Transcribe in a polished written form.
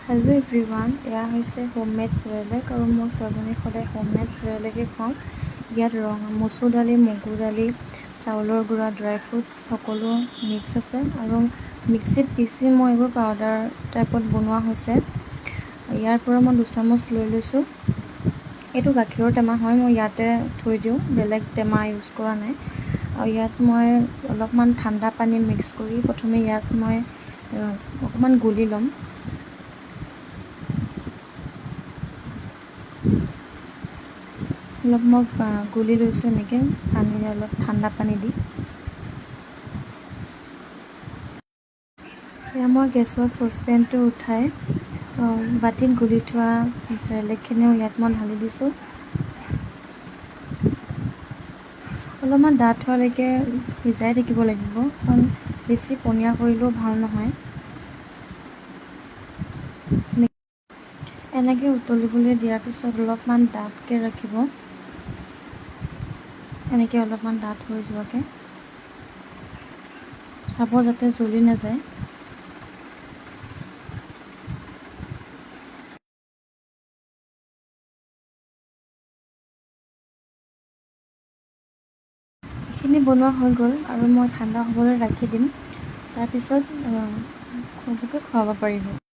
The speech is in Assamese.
হেল্ল' এভৰিৱান, এয়া হৈছে হোমমেড চেৰেলেক আৰু মোৰ ছোৱালীজনীক সদায় হোমমেড চেৰেলেকে খুৱাওঁ। ইয়াত মচুৰ দালি, মগু দালি, চাউলৰ গুড়া, ড্ৰাই ফ্ৰুটছ সকলো মিক্স আছে আৰু মিক্সিত পিচি মই এইবোৰ পাউডাৰ টাইপত বনোৱা হৈছে। ইয়াৰ পৰা মই 2 চামুচ লৈ লৈছোঁ। এইটো গাখীৰৰ টেমা হয়, মই ইয়াতে থৈ দিওঁ, বেলেগ টেমা ইউজ কৰা নাই। আৰু ইয়াত মই অলপমান ঠাণ্ডা পানী মিক্স কৰি প্ৰথমে ইয়াক মই অকণমান গুলি ল'ম। অলপ মই গুলি লৈছোঁ এনেকৈ অলপ ঠাণ্ডা পানী দি। এয়া মই গেছত চচপেনটো উঠাই বাতিত গুলি থোৱা চেৰেলেকখিনিও ইয়াত মই ঢালি দিছোঁ। অলপমান ডাঠ হোৱালৈকে সিজাই থাকিব লাগিব, কাৰণ বেছি পনীয়া কৰিলেও ভাল নহয়। এনেকৈ উতলিবলৈ দিয়াৰ পিছত অলপমান ডাঠকৈ ৰাখিব, এনেকৈ অলপমান ডাঠ হৈ যোৱাকৈ চাব যাতে জ্বলি নাযায়। এইখিনি বনোৱা হৈ গ'ল আৰু মই ঠাণ্ডা হ'বলৈ ৰাখি দিম। তাৰপিছত খুৱাব পাৰিব।